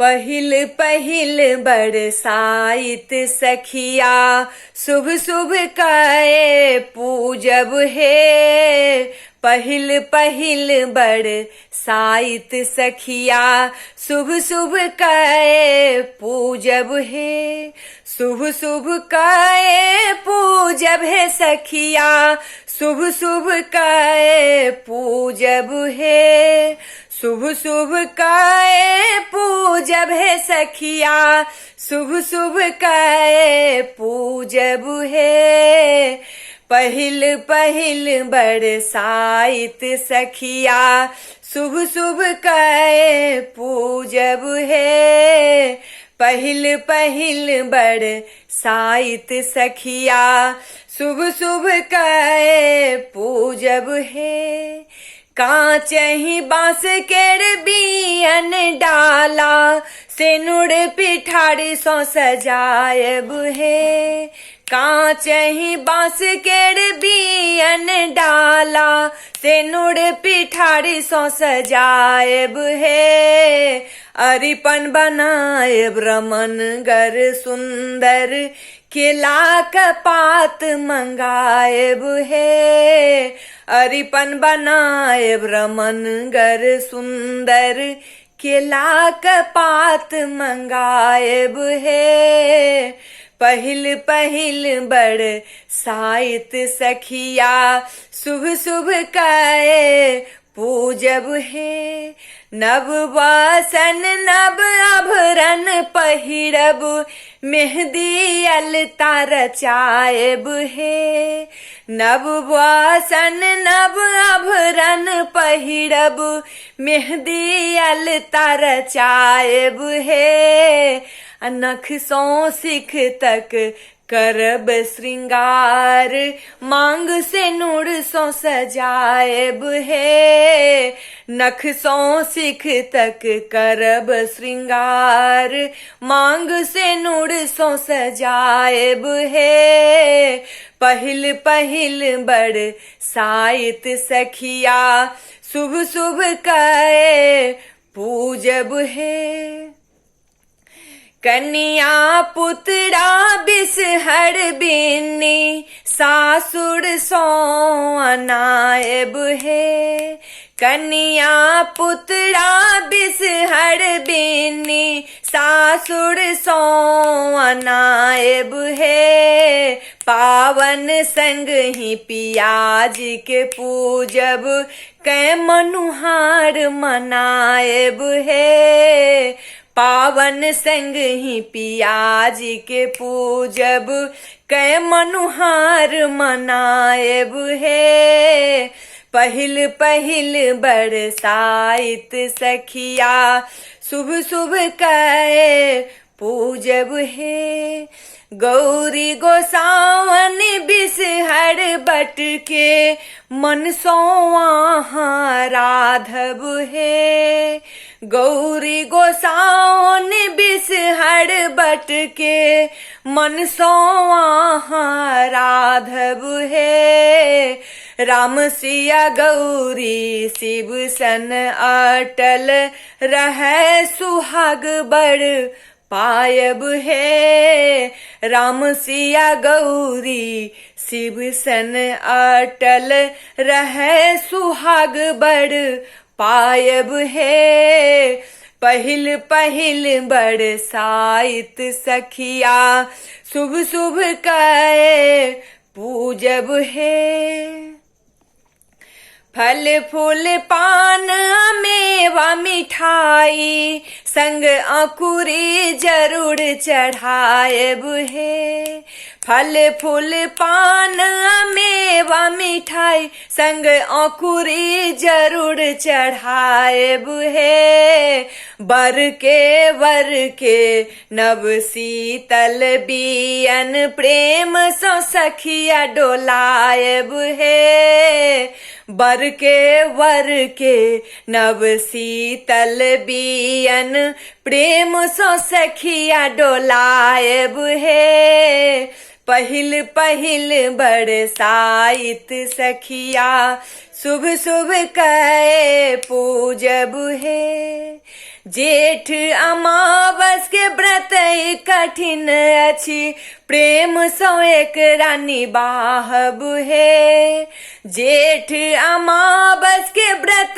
पहिल पहिल बरसाइत सखिया शुभ शुभ कए पूजब हे। पहिल पहिल बरसाइत सखिया शुभ शुभ कए पूजब हे। शुभ शुभ कए पूजब हे सखिया शुभ शुभ कए पूजब हे। शुभ शुभ कए पूजब हे सखिया शुभ शुभ कए पूजब हे। पहिल पहिल बरसाइत सखिया शुभ शुभ कए पूजब हे। पहिल पहिल बरसाइत सखिया शुभ शुभ कए पूजब हे। कांचहि बांस केर बियन डाला सेनुर पिठारी सो सजायब हे। कांचहि बांस केर बियन डाला सेनुर पिठारी सो सजायब हे। अरिपन बनायब रमन गर सुंदर केला का पात मंगायब हे। अरिपन बनायब रमन गर सुंदर केला का पात मंगायब हे। पहिल पहिल बरसाइत सखिया शुभ शुभ कए पूजब हे। नव वासन नव आभरण पहिरब मेहंदी अलता रचायब हे। नव वासन नव आभरण पहिरब मेहंदी अलता रचायब हे। नख सो सिख तक करब श्रृंगार मांग से नूर सो सजायब हे। नख सो सिख तक करब श्रृंगार मांग से नूर सो सजायब हे। पहिल पहिल बरसाइत सखिया शुभ शुभ कए पूजब हे। कन्या पुतरा बिसहर बिन्नी सासुर सो अनायब हे। कन्या पुतरा बिसहर बिन्नी सासुर सो अनायब हे। पावन संग ही पियाज के पूजब कै मनुहार मनायब हे। पावन संग ही पियाज के पूजब कै मनुहार मनायब हे। पहिल पहिल बरसाइत सखिया शुभ शुभ कए पूजब हे। गौरी गोसावन बिसहर बट के मन सो वहाँ राधब हे। गौरी गोसावन बिसहर बट के मन सो वहाँ राधब हे। राम सिया गौरी शिव सन अटल रहे सुहाग बड़ पायब हे। राम सिया गौरी शिव सन अटल रहे सुहाग बड़ पायब हे। पहिल पहिल बरसाइत सखिया शुभ शुभ कए पूजब हे। फल फूल पान मेवा मिठाई संग अंकुरी जरूर चढ़ायब हे। फल फूल पान मेवा मिठाई संग अंकुरी जरूर चढ़ायब हे। वर के नव शीतल बियन प्रेम सो सखिया डोलायब हे। वर के नव शीतल बियन प्रेम सो सखिया डोलायब हे। पहिल पहिल बरसाइत सखिया शुभ शुभ कए पूजब हे। जेठ अमावस के व्रत कठिन अछि, प्रेम सौ एकरा निबाहब हे। जेठ अमावस के व्रत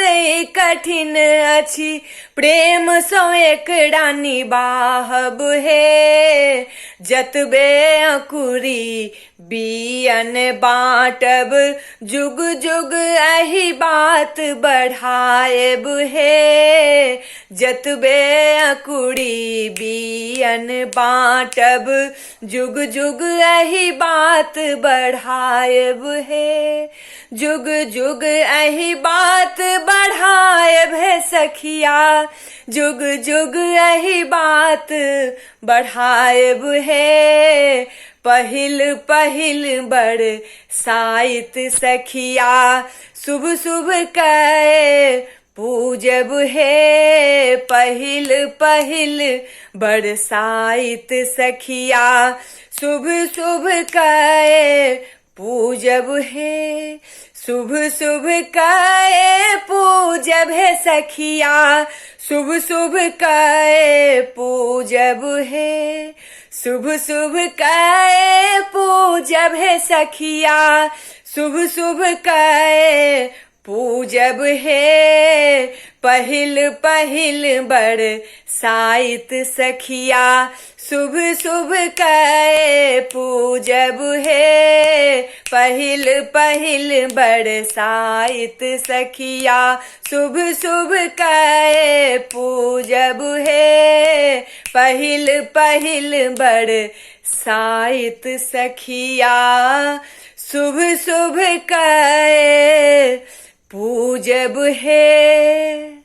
कठिन अछि, प्रेम सौ एकरा निबाहब हे। जतबे अंकुरी बियन बाँटब, जुग जुग एही बात बढ़ाएब हे। जतबे अंकुरी बियन बाँटब, जुग जुग एही बात बढ़ाएब हे। जुग जुग एही बात बढ़ाएब हे सखिया, जुग जुग एही बात बढ़ाएब हे। पहिल पहिल बरसाइत सखिया, शुभ शुभ कै पूजब हे। पहिल पहिल बरसाइत सखिया, शुभ शुभ कै पूजब हे। शुभ शुभ कै पूजब हे सखिया, शुभ शुभ कै पूजब हे। शुभ शुभ कै पूजब हे सखिया, शुभ शुभ कै पूजब हे। पहिल पहिल बरसाइत सखिया, शुभ शुभ कै पूजब हे। पहिल पहिल बरसाइत सखिया, शुभ शुभ कै पूजब हे। पहिल पहिल बरसाइत सखिया, शुभ शुभ कै पूजब हे।